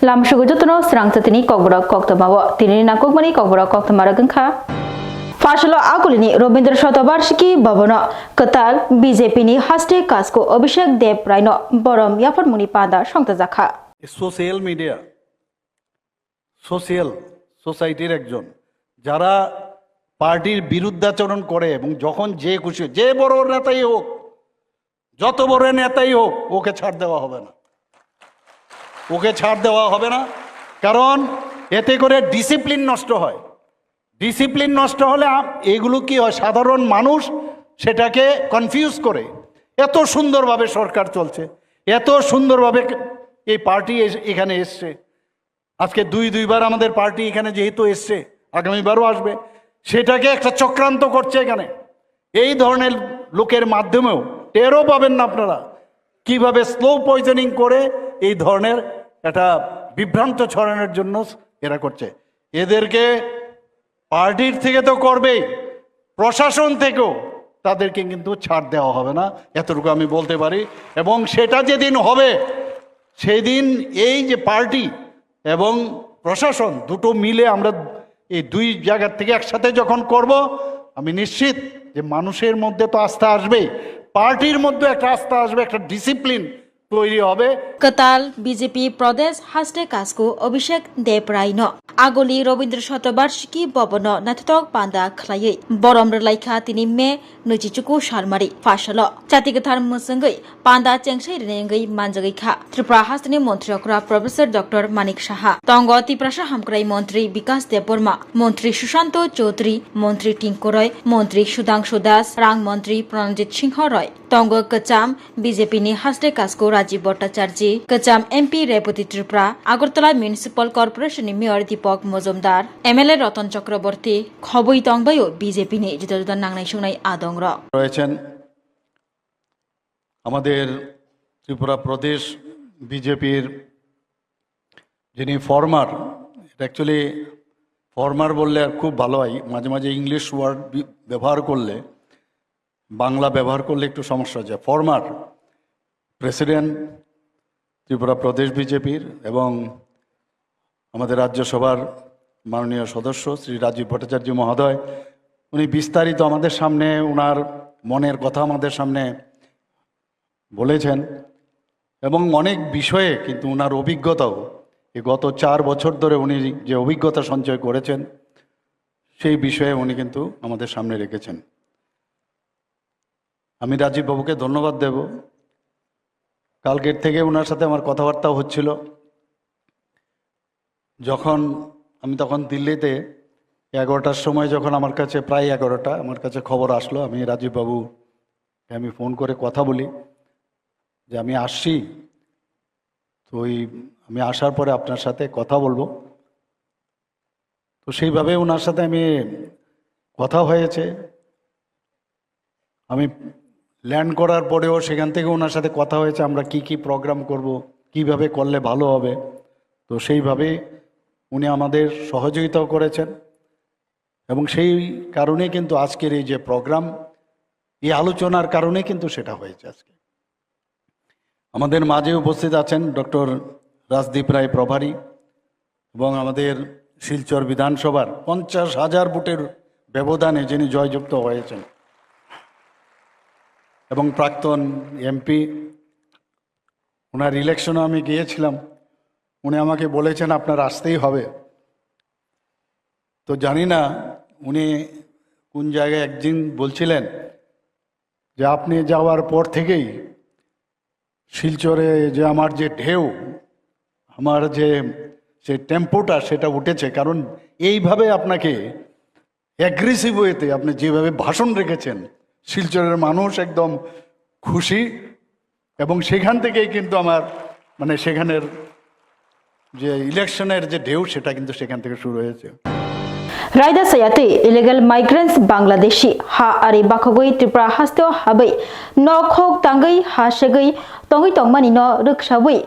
Lam Shugutuno, Strang Tini Kogura Koktamawa, Tinina Kogmani Kogura Koktamaraganka. Fashalo Akulini, Robindra Shotabarshiki, Babona, Katal, BJP ni Haste Kasko, Abhishek Dev Rhino, Borom, Yafar Munipada, Shankazaka. Social media social সোসাইটির একজন যারা পার্টির বিরুদ্ধাচরণ করে এবং যখন যে খুশি যে বড় নেতাই হোক যত বড় নেতাই হোক ওকে ছাড় দেওয়া হবে না কারণ এতে করে ডিসিপ্লিন নষ্ট হয় ডিসিপ্লিন নষ্ট হলে এগুলো কি হয় সাধারণ মানুষ সেটাকে কনফিউজ করে এত সুন্দরভাবে সরকার চলছে এত সুন্দরভাবে এই পার্টি এখানে এসছে আজকে দুইবার আমাদের পার্টি এখানে যেহেতু এসছে আগামীবারও আসবে সেটাকে একটা চক্রান্ত করছে এখানে এই ধরনের লোকের মাধ্যমেও টেরও পাবেন না আপনারা কিভাবে স্লো পয়জনিং করে এই ধরনের একটা বিভ্রান্ত ছড়ানোর জন্য এরা করছে এদেরকে পার্টির থেকে তো করবেই প্রশাসন থেকেও তাদেরকে কিন্তু ছাড় দেওয়া হবে না এতটুকু আমি বলতে পারি এবং সেটা যেদিন হবে সেই দিন এই যে পার্টি এবং প্রশাসন দুটো মিলে আমরা এই দুই জায়গা থেকে একসাথে যখন করব আমি নিশ্চিত যে মানুষের মধ্যে তো আস্থা আসবেই পার্টির মধ্যে একটা আস্থা আসবে একটা ডিসিপ্লিন তৈরি হবে Katal BJP Pradesh Haste Kasko Abhishek Dev Rhino Agoli Robindra Shotabarshiki Bobono Nathatok Panda Khlai Borom Laikha Tini Me Nuchichuku Sharmari Fashalo Chatikathar Musangai Panda Chengsai Rengai Manjagai Kha Tripura Hastani Montri Okra Professor Dr. Manik Shaha Tongo Tiprasha Hamkrai Montri Bikas Deborma Montri Shushanto Chaudhary Montri Tinkoroy Montri Sudhanshu Das Rang Montri Pranjit Singh Roy Tongo Kacham BJP ni Haste Kasko Rajiv Bhattacharya Kacham MP Repoti Tripura Agartala Municipal Corporation ni Mayor Deepak Mojumdar MLA Ratan Chakraborty Khoboi Tongbayo BJP ni Jita Nangnai Sungnai Adongra রয়েছেন আমাদের ত্রিপুরা প্রদেশ বিজেপির যিনি former actually former বললে আর খুব ভালো হয় মাঝে মাঝে ইংলিশ ওয়ার্ড ব্যবহার করলে বাংলা ব্যবহার করলে একটু সমস্যা যায় ফর্মার প্রেসিডেন্ট ত্রিপুরা প্রদেশ বিজেপির এবং আমাদের রাজ্যসভার মাননীয় সদস্য শ্রী রাজীব ভট্টাচার্য মহোদয় উনি বিস্তারিত আমাদের সামনে ওনার মনের কথা আমাদের সামনে বলেছেন এবং অনেক বিষয়ে কিন্তু ওনার অভিজ্ঞতাও এই গত 4 বছর ধরে উনি যে অভিজ্ঞতা সঞ্চয় করেছেন সেই বিষয়ে উনি কিন্তু আমাদের সামনে রেখেছেন আমি রাজীব বাবুকে ধন্যবাদ দেব কালকের থেকে ওনার সাথে আমার কথাবার্তা হচ্ছিল যখন আমি তখন দিল্লিতে 11টার সময় যখন আমার কাছে প্রায় 11টা আমার কাছে খবর আসলো আমি রাজীব বাবু আমি ফোন করে কথা বলি যে আমি আসছি তো আমি আসার পরে আপনার সাথে কথা বলবো তো সেইভাবে ওনার সাথে আমি কথা হয়েছে আমি ল্যান্ড করার পরেও সেখান থেকে ওনার সাথে কথা হয়েছে আমরা কি প্রোগ্রাম করব কিভাবে করলে ভালো হবে তো সেইভাবে উনি আমাদের সহযোগিতাও করেছেন এবং সেই কারণে কিন্তু আজকের এই যে প্রোগ্রাম এই আলোচনার কারণে কিন্তু সেটা হয়েছে আজকে আমাদের মাঝে উপস্থিত আছেন ডক্টর রাজদীপ রায় প্রভারী এবং আমাদের শিলচর বিধানসভার 50,000 ভোটের ব্যবধানে যিনি জয়যুক্ত হয়েছেন এবং প্রাক্তন এমপি ওনার ইলেকশনে আমি গিয়েছিলাম উনি আমাকে বলেছেন আপনার আসতেই হবে তো জানি না উনি কোন জায়গায় একদিন বলছিলেন যে আপনি যাওয়ার পর থেকেই শিলচরে যে আমার যে ঢেউ আমার যে টেম্পোটা সেটা উঠেছে কারণ এইভাবে আপনাকে অ্যাগ্রেসিভ ওয়েতে আপনি যেভাবে ভাষণ রেখেছেন শিলচরের মানুষ একদম খুশি এবং সেখান থেকেই কিন্তু আমার মানে সেখানের যে ইলেকশনের যে ঢেউ সেটা কিন্তু সেখান থেকে শুরু হয়েছে Raida Sayate illegal migrants Bangladeshi ha ari bakogoi Tripura hasteo habai no khok tangai ha shegai tongi tongmani no rukshabui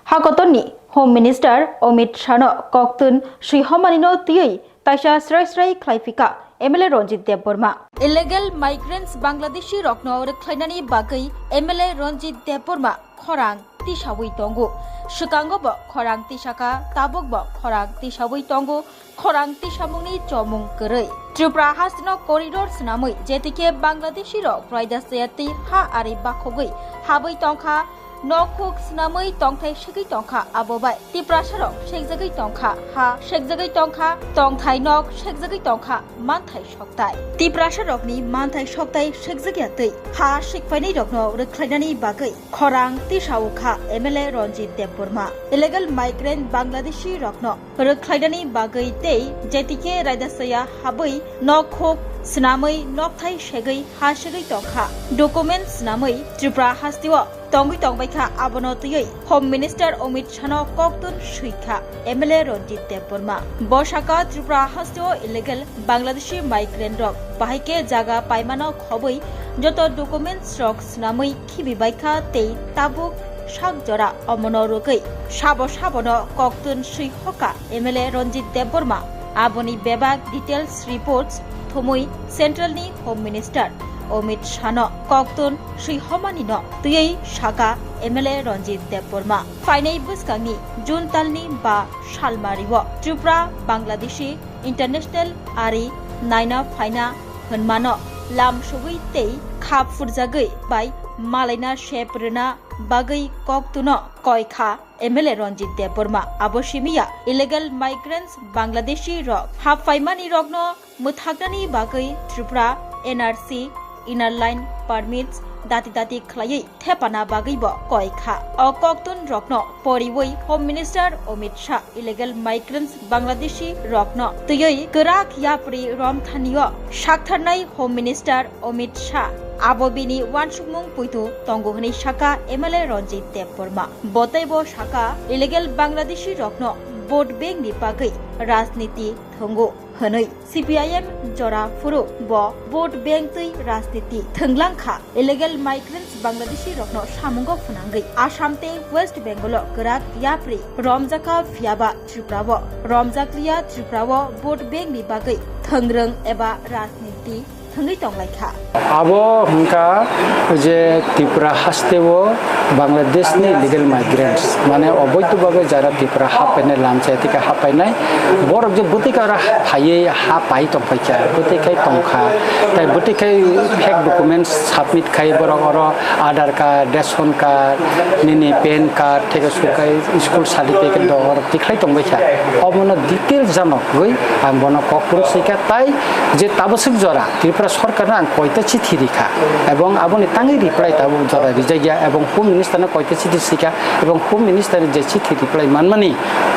ha kotoni Home Minister Omit Shah no koktun Sri Homani no tiei taisha srai klaifika MLA Ronjit Debborma illegal migrants Bangladeshi rokno reklainani bagai MLA Ronjit Debborma khorang tisawui tongo Shikango bo khorang tisaka tabok bo khorang tisawui tongo khorang tisamungni chomung korei Tripura hasno corridor snamui jetike Bangladeshi rok praida seyati ha ari bakhogoi habai tongkha Nokuk snamui tongthai segai tongkha abobai Tiprasarok sekjagai tongkha ha sekjagai tongkha tongthai nok sekjagai tongkha manthai soktai Tiprasarokni manthai soktai sekjagai tei ha sikfaini rokno reklainani bagai khorang tisawukha MLA Ronjit Debborma illegal migrant Bangladeshi rokno reklainani bagai tei jetike raidasaya habai nokuk snamui nokthai segai ha segai tongkha document snamui Tripura hastiwa Tongui tongbaikha abono tuyoi Home Minister Amit Shah koktun suikha MLA Ronjit Debborma Bosaka Tripura hasteo illegal Bangladeshi migrant rok bahaike jaga paimano khoboi joto documents rok snamui khibibaikha tei tabuk sakjora omono rogai sabono koktun suikhoka MLA Ronjit Debborma aboni bebak details reports thomui Central ni Home Minister Amit Shah koktun suihomani no tuyei saka MLA Ronjit Debborma fainai buskangni juntalni ba salmariwo Tripura Bangladeshi International Ari naina faina honmano lam sugui tei khap furjagai bai malaina sheprena bagai koktuno koikha MLA Ronjit Debborma aboshimiya illegal migrants Bangladeshi rok hapfaimani rokno muthagnani bagai Tripura NRC Inner line permits dati khlaiei thepana bagaibo koikha koktun rokno poriwoi Home Minister Amit Shah illegal migrants Bangladeshi rokno tuyei grak yapri romthaniyo saktharnai Home Minister Amit Shah abobini wansukmung puitu tongohni saka MLA Ronjit Debborma botaibo saka illegal Bangladeshi rokno vote bank ni bagai rajniti thongo honoi CPIM jora furu bo vote bank tui rajniti thonglangkha illegal migrants Bangladeshi rokno samungo phunangai Assamte West Bengal grak yapri romjaka phiaba Tripura bo romjakliya Tripura bo vote bank ni bagai thongrang eba rajniti thongai tonglaikha abo hungka je Tripura hasteo Bangladesh ni illegal migrants mane oboitobhabe jara Tripura hapene lamchai theke hapainai borok je butikara phaye ha pai tongpaikha butikai tongkha tai butikai fake documents submit khai borok oro Aadhaar card ration card nini PAN card theke sukai school certificate dor tiklai tongbaikha omono details janok goi ang bono koktun sika tai je tabosik jora Tripura সরকার আং কয়টা চিঠি লেখা এবং আপনি তাঙ্গি reply তাবো জরা রিজাইয়া এবং home minister কয়টা চিঠি শিখা এবং হোম মিনিস্টার যে চিঠি রিপ্লাই মানমানি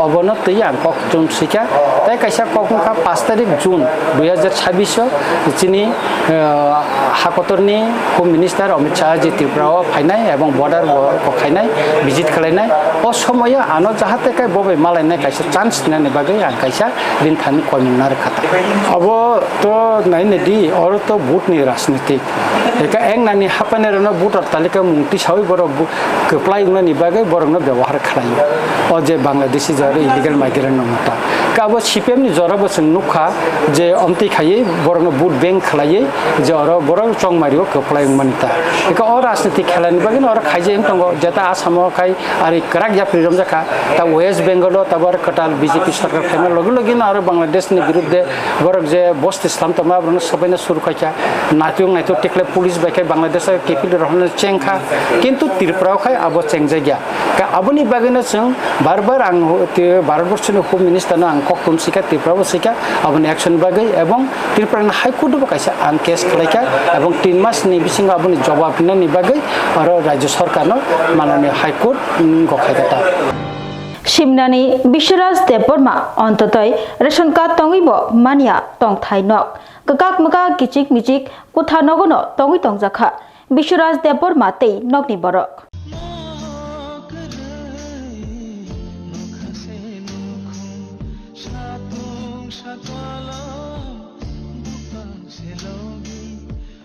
অবনতই আং ককজন শিখা তাই কাইসা ককনখা 5 তারিখ জুন 2026 চিনি হাকতরনি হোম মিনিস্টার অমিত শাহ যে ত্রিপুরাও ফাইনাই এবং বর্ডার কখাইনাই ভিজিট খালাইনাই ও সময়ে আনো যাহাতে কাই ববে মালাইনাই কাইসা চান্স নানি বাগৈ আং কাইসা বিনথানি কয়মনার খাতা अब तो नाइने दि और तो बुट नि राजनीतिक एका एंग नानि हापाने रनो बुटर तालिका मुंगति सावै बर कप्लाई नि बागै बरनो व्यवहार खालायो ओ जे बांग्लादेशी जरे इलीगल माइग्रेंट नमता काबो सीपीएम नि जराबो जों नुखा जे अमति खायै बरनो बुट बैंक खालायै जे अर बर चंग मारियो कप्लाई मनिता एका और राजनीतिक खेलानि बागै और खाइजे तंगो जेता आसामो खाय आरि कराक या फ्रीडम जाखा ता वेस्ट बेंगल तबर कटाल बीजेपी सरकार खायना लगे लगे आरो बांग्लादेश नि विरुद्धे बरक जे बस्त इस्लाम तमा ब्रनो सबाइना सुरु खायखा नाइतो टेकले पुलिस बायखाय बांग्लादेश केपिल रहने चेंखा किंतु त्रिपुरा खाय आबो चेंग जायगा का आबोनि बागैनो जों बार आं भारतबर्षनि होम मिनिस्टार आं ककतुम सिका त्रिपुराबो सिका आबोनि एक्शन बागै एवं त्रिपुरानि हाइकोर्ट बायसा आं केस खालायखा एवं 3 मासनि बिसिं आबोनि जवाब नि बागै आरो राज्य सरकारनो माननीय हाइकोर्ट गखायता Shimnani Bisharaj Debborma অন্ততই রেশন কার্ড তঙ্গিব মানিয়া তংথাই নক গকাক মকা কিচিক মিচিক কুথা নগন তঙ্গি তংজাখা Bisharaj Debborma তেই নকনি বরক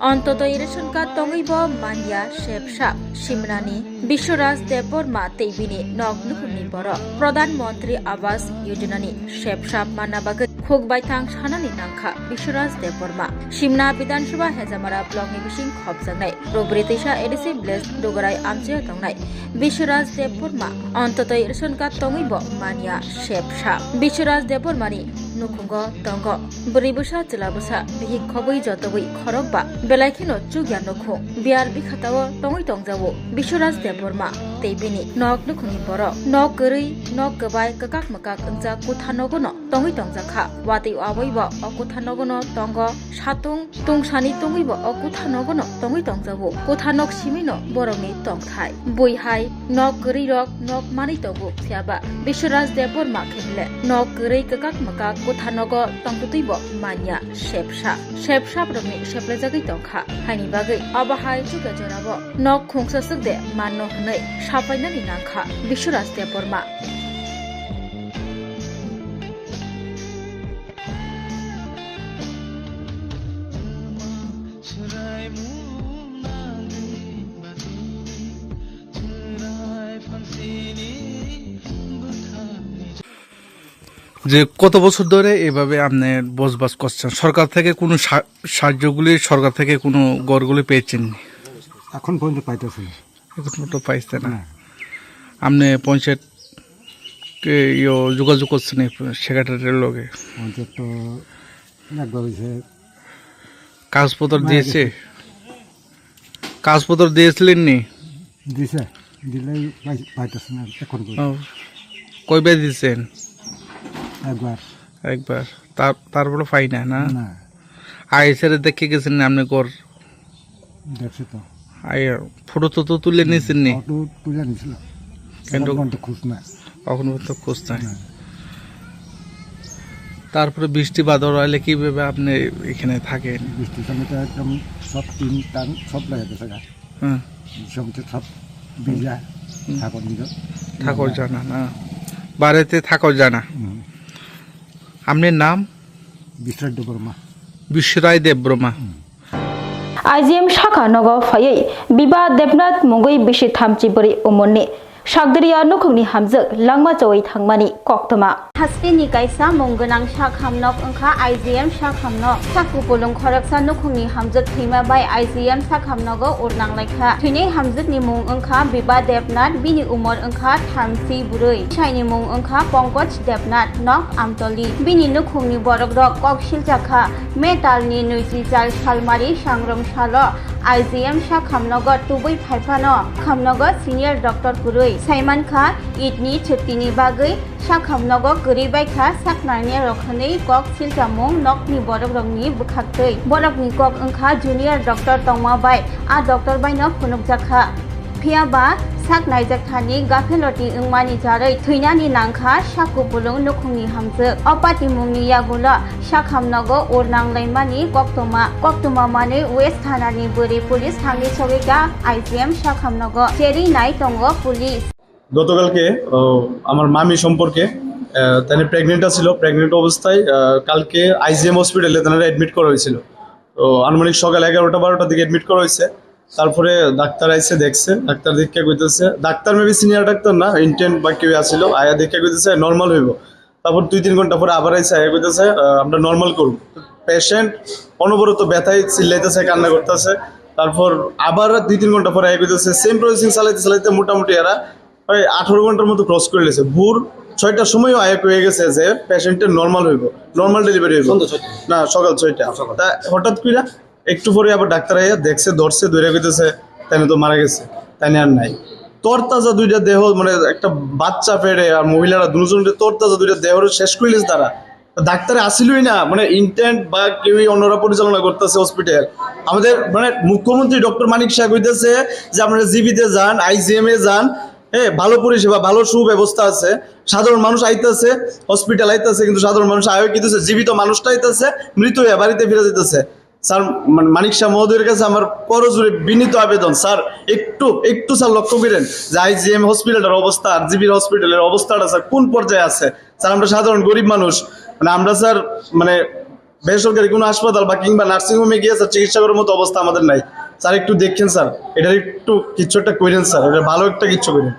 অন্তত ইরেশনকা তঙ্গইব মানিয়া শেপসাপ সিমনানি বিশ্বরাজ দেববর্মা তেইবিনি নগ্নকুনি বড় প্রধানমন্ত্রী আবাস যোজনানি শেপসাপ মানাবাগে খুকবাইথাং সানানি নাংখা বিশ্বরাজ দেববর্মা সিমনা বিধানসভা হেজামারা ব্লকনি বিসিং খবজাंनाय রবৃতেশা এডিসি ব্লেস ডগরাই আমচিয়া তংनाय বিশ্বরাজ দেববর্মা অন্তত ইরেশনকা তঙ্গইব মানিয়া শেপসাপ বিশ্বরাজ দেববর্মানি নুখুঙ্গ তঙ্গ বরিবসা চিলাবসা বিহি খবই যতবই খরকবা বেলাইখিনো চুগিয়া নখু বিয়ার বিখাতাও তঙ্গই তংজাবো বিশ্বরাজ দেববর্মা তেইবিনি নক নুখুনি বড় নক গরৈ নক গবাই কাকাক মাকাক ওংজা কুথানগনো তঙ্গই তংজাখা ওয়াতি আবইব অকুথানগনো তঙ্গ সাতুং তুংসানি তঙ্গইব অকুথানগনো তঙ্গই তংজাবো কুথানক সিমিনো বরংনি তংথাই বইহাই নক গরৈ রক নক মানি তঙ্গু ফিয়াবা বিশ্বরাজ দেববর্মা খেলে নক গরৈ কাকাক মাকাক কুথানগ তংতুইব মানিয়া শেপসা রংনি শেপলেজাগै তংखा हाइनि बागै अबाहाय चुके जराबो नक खुंससुकदे माननो हनै साफायनानि नांखा बिश्वराज देबबर्मा যে কত বছর ধরে এভাবে আপনি বসবাস করছেন? সরকার থেকে কোনো সাহায্যগুলি সরকার থেকে কোনো গড়গুলি পেয়েছেন? এখন পর্যন্ত পাইতেছি না। এখন তো পাইছে না। আপনি পঞ্চায়েতকে যোগাযোগ করছেন সেক্রেটারির লগে? পঞ্চায়েত তো একবার হয়েছে, কাগজপত্র দিয়েছে? কাগজপত্র দিয়েছিলেন নি? দিছে, দিলেই পাইতেছে না এখন পর্যন্ত। কয়বার দিয়েছেন? একবার। তারপরে পাই না? না না, আইসারে দেখে গেছেন না আপনি? গড় দেখছি তো, ফটো তো তুলে নিয়েছেন নি? ফটো তুলে নিয়েছিল, কিন্তু খুঁজ না, কখনো তো খোঁজ নাই। তারপরে বৃষ্টি বাদল হলে কিভাবে আপনি এখানে থাকেন? বৃষ্টির সময় তো একদম সব টিন টান সব লাগাতেছে গা, হ্যাঁ, সময় সব ভিজা ঠাকুর দিল, থাকো জানা না, বাড়িতে থাকো জানা। আপনার নাম? বিশ্বরাজ দেববর্মা। বিশ্বরায় দেববর্মা। आइजिएम शाखा नग फायै बिबा देबनाथ मुंगै बिसि थामचि बरि उमननि सागदरिया नखुंनि हामजो लांमा चवै थांमानि कक्तमा हास्तिनि कायसा मंगोनां शाखामनक ओंखा आइजिएम शाखामनक साकु पुलुं खरकसा नखुंनि हामजो थैमा बाय आइजिएम शाखामनग उरनांलायखा थैनै हामजोनि मुं ओंखा बिबा देबनाथ बिनि उमर ओंखा थामसि बुरै साइनि मुं ओंखा पंकज देबनाथ नक आमतली बिनि नखुंनि बरगरक ककसिल जाखा मेटालनि 24 सालमारि सांग्रम साल आइजिएम शाखामनग तुबै फाइफानो खामनग सिनियर डक्टर गुरै साइमान खा इदनि छुट्टिनि बागै शाखामनग गोरैबायखा साकनानि रखनै कक सिलजामुं नकनि बरक रंनि बुखाखै बरकनि कक ओंखा जूनियर डक्टर तंमाबाय आ डक्टर बायनो फुनुकजाखा फियाबा साक नायजाखानि गाफेलति ओंमानि जारै थैनानि नांखा साकु पुलुं नखुंनि हामजो अपाति मुंनि यागुला शाखामनग उरनांलायमानि कक्तमा माने वेस्ट थानानि बोरै पुलिस थांनि सगैगा आइजिएम शाखामनग जेरै नाय दंग पुलिस। গতকালকে আমার মামি সম্পর্কে তারা প্রেগনেন্ট ছিল, প্রেগনেন্ট অবস্থায় কালকে আইজিএম হসপিটালে তারা অ্যাডমিট করা হয়েছিল। তো আনুমানিক সকাল 11টা-12টার দিকে অ্যাডমিট করা হয়েছে। তারপরে ডাক্তার আইসে দেখছে, ডাক্তার দেখে কইতেছে, ডাক্তার মেবি সিনিয়র ডাক্তার না, ইন্টেন্ট বা কেউ আসছিল, আয়া দেখে কইতেছে নর্মাল হইব। তারপর 2-3 ঘন্টা পরে আবার আইসে আয়া কইতেছে আমরা নর্মাল করব। পেশেন্ট অনবরত ব্যথায় চিল্লাইতেছে, কান্না করতেছে। তারপর আবার 2-3 ঘন্টা পরে আয়া কইতেছে সেম প্রসেসিং চালাইতে মোটামুটি এরা 18 ঘন্টার মতো ক্রস করে লেছে। ভোর 6টার সময়ও আয়া হয়ে গেছে যে পেশেন্টের নর্মাল হইব, নর্মাল ডেলিভারি হইব না, সকাল 6টা। তা হঠাৎ করে একটু পরে আবার ডাক্তার আইয়া দেখছে, ধরছে, ধরে কইতেছে তাই তো মারা গেছে, তাই আর নাই। তরতাজা 2টা দেহ, মানে একটা বাচ্চা পেটে আর মহিলারা দুজনের তরতাজা 2টা দেহ শেষ করে লেছে তারা। ডাক্তারে আসিলই না, মানে ইন্টেন্ট বা কেউই অন্যরা পরিচালনা করতেছে হসপিটাল। আমাদের মানে মুখ্যমন্ত্রী ডক্টর মানিক শাহ কইতেছে যে আপনারা জিবিতে যান, আইজিএম এ যান, ভালো পরিষেবা, ভালো সুব্যবস্থা আছে, সাধারণ মানুষ আইতেছে, হসপিটাল আইতেছে, কিন্তু সাধারণ মানুষ আয় কিতেছে, জীবিত মানুষটা আইতেছে, মৃত হয়ে বাড়িতে ফিরে যেতেছে। স্যার মানিক শাহ মহোদয়ের কাছে আমার করজোরে বিনীত আবেদন, স্যার একটু স্যার লক্ষ্য করেন যে আইজিএম হসপিটালের অবস্থা আর জিবির হসপিটালের অবস্থাটা স্যার কোন পর্যায়ে আছে। স্যার আমরা সাধারণ গরিব মানুষ, মানে আমরা স্যার মানে বেসরকারি কোনো হাসপাতাল বা কিংবা নার্সিংহোমে গিয়ে স্যার চিকিৎসা করার মতো অবস্থা আমাদের নাই। স্যার একটু দেখেন স্যার, এটার একটু কিছু একটা করেন স্যার, এটা ভালো একটা কিছু করেন।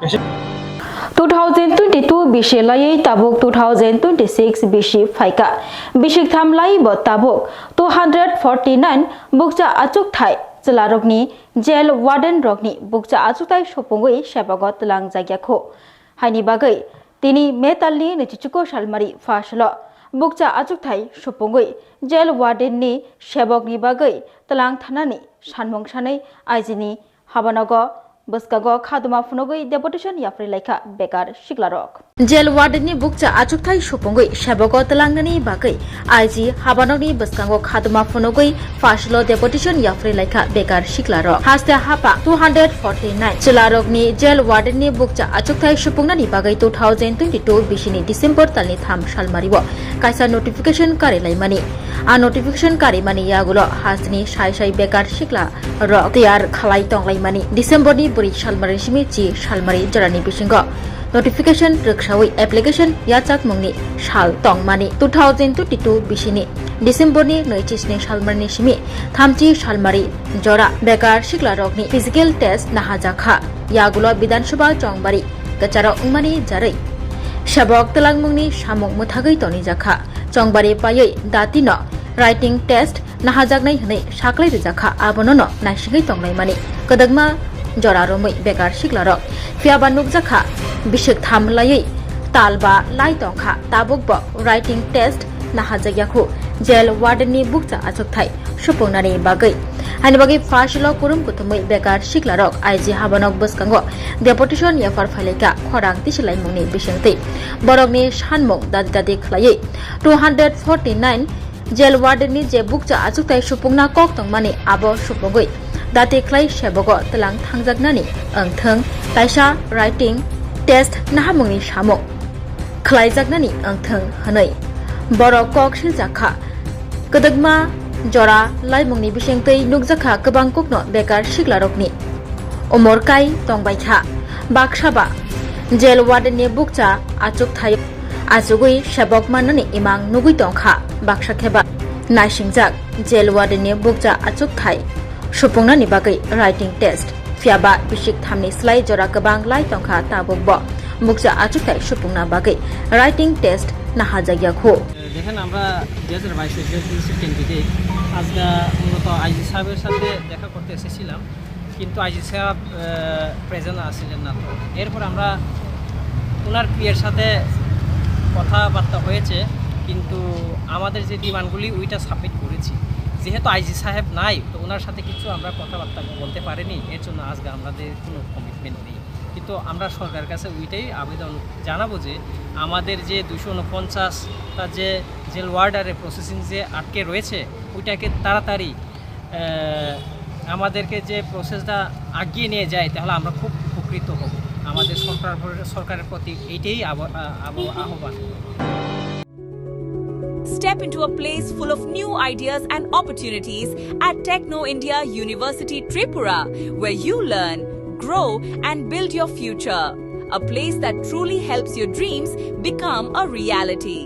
2022 bishi lai tabuk 2026 bishi phaika bishi tham lai bo tabuk 249 bukcha achuk thai chela rokni jail warden rokni bukcha achuk thai sopongoi sebagot lang jagya kho haini bagai tini metalni nichuko salmari faslo bukcha achuk thai sopongoi jail warden ni sebokni bagai talang thanani sanmong sanai aijini habanago Buskago Khaduma Funogoi deputation Yafri Laika Bekar Shiklarok. Jail warden ni bukcha achuk thai supongoi shabogo talangnani bagai IG habanoni buskango Khaduma Funogoi fashlo deputation Yafri Laika Bekar Shiklarok. Haste hapa 249 Chilarok ni jail warden ni bukcha achuk thai supongnani bagai 2022 bishini December talni tham salmaribo kaisa notification kare laimani a notification kare mani yagulo hasni shai shai Bekar Shiklarok tiyar khalai tonglaimani December ni buri salmari simi chi salmari jarani bisingo notification riksawi application yachak mungni sal tongmani 2022 bisini December ni noitisni salmari simi thamchi salmari jora Bekar Shiklarokni physical test nahajakha yagulo Bidhan Sabha Chongbari gacharo ungmani jarai Shabok talangmungni samung muthagai toni jakha Chongbari payoi datino writing test nahajaknai hnai saklai jakha abonono naisingai tonglaimani kadagma Joraromoi Bekar Shiklarok Fiaba Nukjakha Bishik Tham Layai Talba Lai Tongkha Tabukbo Writing Test Nahajagyaku Jail Warden ni Bukcha Achuk Thai Supongnani Bagai Hanibagi Fashilo Kurum Kutumoi Bekar Shiklarok IG Habanok Buskango Deputation Yafar Phaleka Khorang Tisilai Mungni Bishingti Borogni Shanmung Dadadi Klayai 249 Jail Warden ni Je Bukcha Achuk Thai Supongna Kok Tongmani Abo Supongoi Dati klai sebogo telang thangjaknani angthang kaisa writing test nahamungni samo khlaijaknani angthang hanai borok kok siljakha kadagma jora laimungni bisingtei nukjakha kabang kokno Bekar Shiklarokni omorkai tongbaikha baksaba jail warden ni bukcha achuk thai achugui sebok manani imang nugui tongkha baksa kheba naisingjak jail warden ni bukcha achuk thai Supongnani bagai writing test Fiaba Bishik Thamni Slai Jora Kabang Lai Tongkha Tabukbo Bukcha achuk thai supongna bagai writing test nahajagya kho দেখেন আমরা 2022 candidate আজকে মূলত IG সাহেবের সাথে দেখা করতে এসেছিলাম কিন্তু আইজি সাহেব প্রেজেন্ট আসছিলেন না তো এরপর আমরা ওনার পিএর সাথে কথাবার্তা হয়েছে কিন্তু আমাদের যে ডিমান্ডগুলি ওইটা সাবমিট করেছি যেহেতু আইজি সাহেব নাই তো ওনার সাথে কিছু আমরা কথাবার্তা বলতে পারিনি এর জন্য আজকে আমাদের কোনো কমিটমেন্ট নেই কিন্তু আমরা সরকারের কাছে ওইটাই আবেদন জানাবো যে আমাদের যে 249টা যে জেল ওয়ার্ডারের প্রসেসিং যে আটকে রয়েছে ওইটাকে তাড়াতাড়ি আমাদেরকে যে প্রসেসটা আগিয়ে নিয়ে যায় তাহলে আমরা খুব উপকৃত হব আমাদের সরকারের প্রতি এইটাই আহ্বান Step into a place full of new ideas and opportunities at Techno India University Tripura, where you learn, grow, and build your future. A place that truly helps your dreams become a reality.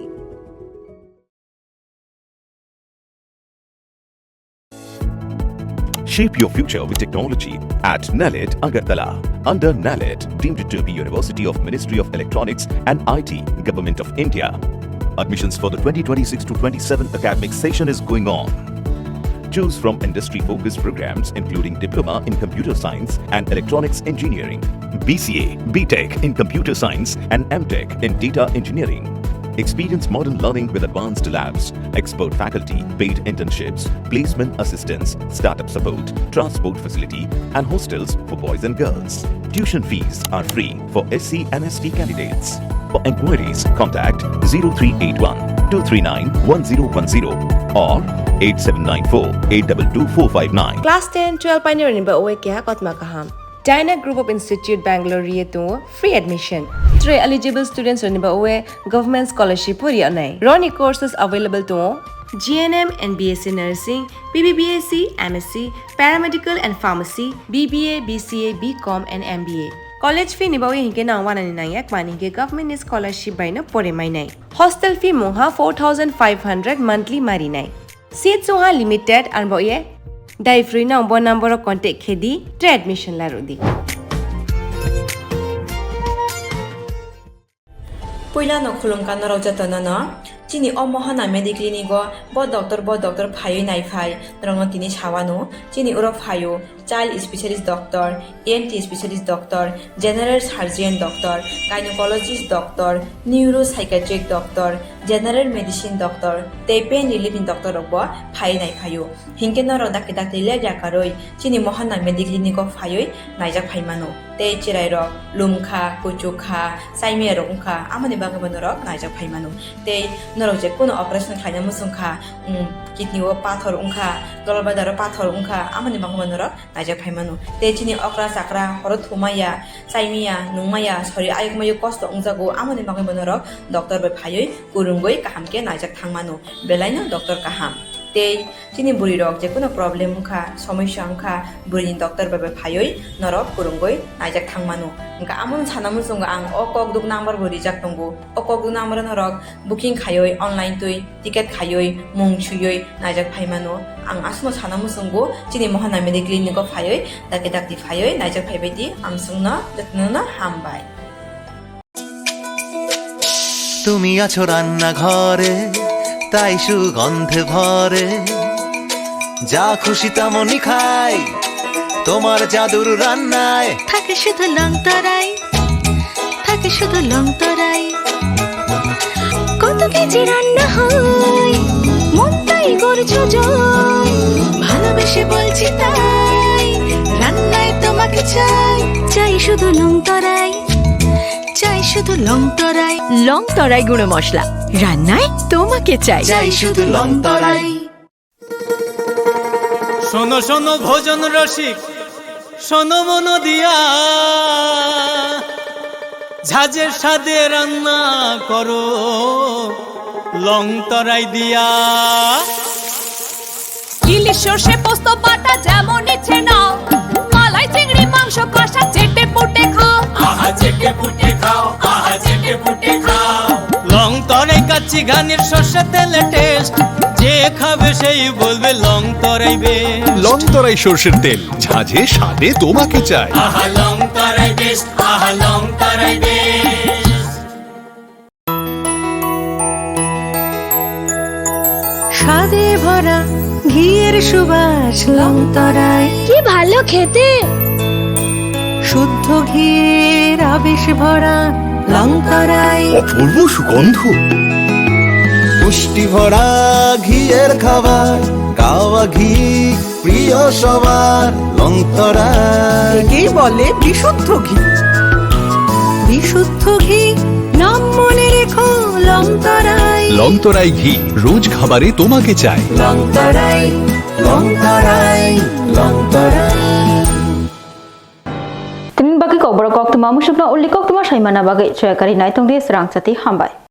Shape your future with technology at NALED Agartala. Under NALED, deemed to be University of Ministry of Electronics and IT, Government of India. Admissions for the 2026 to 27 academic session is going on. Choose from industry-focused programs including Diploma in Computer Science and Electronics Engineering, BCA, BTech in Computer Science and MTech in Data Engineering. Experience modern learning with advanced labs, expert faculty, paid internships, placement assistance, startup support, transport facility and hostels for boys and girls. Tuition fees are free for SC and ST candidates. For enquiries, contact 0381 239 1010 or 8794-822-459. Class 10, 12 pioneer in Baoe Kya Kotmakaham. Dyna Group of Institute Bangalore Rietu free admission. 3 eligible students in Baoe government scholarship Purianai. Roni courses available to GNM and BSc Nursing, BBBSc, MSc, Paramedical and Pharmacy, BBA, BCA, BCom and MBA. College fee nibawi hinke na 199 mani ke government scholarship by na pore mai nai. Hostel fee moha 4500 monthly mari nai. Seat soha limited arbo ye. Dai free na bo number contact khedi tre admission la rodi. Poila no khulungka no rojatana no chini omohana mediclinic go bo doctor phayo nai phai rongno tini sawano chini uro phayo child specialist doctor, ENT specialist doctor, general surgeon doctor, gynecologist doctor, neuropsychiatric doctor, general medicine doctor, te pain relieving doctor robo phai nai phayo hinke no roda ke dakte le jakaroi chini mohana mediclinic go phayo naijak phaimano te chirai ro lumkha kuchukha saime rongkha amani bagabano ro naijak phaimano te norok je kono operation khaina musungkha kidney o pathor ungkha dolbadar pathor ungkha amani bagabano ro naijak phaimano te chini okra sakra horo thumaya saimia nungmaya sori ayukmayu kosto ungjago amani bagabano ro doctor bai phayoi kurungoi kahamke naijak thangmano belaino doctor kaham te chini buri rok je kono problem ungkha samasya ungkha buri doctor bai phayoi norok kurungoi naijak thangmano ungka amon sanamun sunga ang okok duk number buri jak tongo okok duk number norok booking khayoi online tui ticket khayoi mung chuyoi naijak phaimano ang asmo sanamun sungo chini mohana mediclinic ko phayoi dake dakti phayoi naijak phaibaiti ang sungna datnuna hambai তুমি আছো রান্না ঘরে তাই সুগন্ধে ভরে যা খুশি তেমনই খাই তোমার জাদুর রান্নায় থাকে শুধু লংতরাই থাকে শুধু লংতরাই কত কেজি রান্না হয় মন তাই করছো জয় ভালোবেসে বলছি তাই রান্নায় তোমাকে চাই চাই শুধু লংতরাই চাই শুধু লংতরাই লংতরাই গুঁড়ো মশলা রান্নায় তোমাকে চাই চাই শুধু লংতরাই শোনো শোনো ভোজন রসিক শোনো মন দিয়া ঝাঁঝের স্বাদে রান্না করো লং তরাই দিয়া ইলিশ সর্ষে পোস্ত বাটা যেমন ইচ্ছে নাও মালাই চিংড়ি মাংস কষা চেটে পুটে খাও আহা চেটে পুটে খাও আহা চেটে পুটে খাও লং তরাই কাচ্চি ঘানির সর্ষে তেলে টেস্ট যে খাবে সেই বলবে লং তরাই বেশ লং তরাই সর্ষের তেল ঝাঁঝে স্বাদে তোমাকে চাই আহা লং তরাই বেশ আহা লং তরাই বেশ স্বাদে ভরা ঘিয়ের সুবাস লংতরাই কি ভালো খেতে শুদ্ধ ঘিয়ের আবেশ ভরা লংতরাই অপূর্ব সুগন্ধ পুষ্টি ভরা ঘিয়ের খাবার গাওয়া ঘি প্রিয় সবার লংতরাই একেই বলে বিশুদ্ধ ঘি বিশুদ্ধ ঘি নাম মনে রেখো লংতরাই লংতরাই ঘি রোজ খাবারে তোমাকে চাই লংতরাই লংতরাই লংতরাই Timin bagi kau berkok tu mamu syukna uli kok tu masai mana bagai cuy kari nai tong dia serang cati hambai.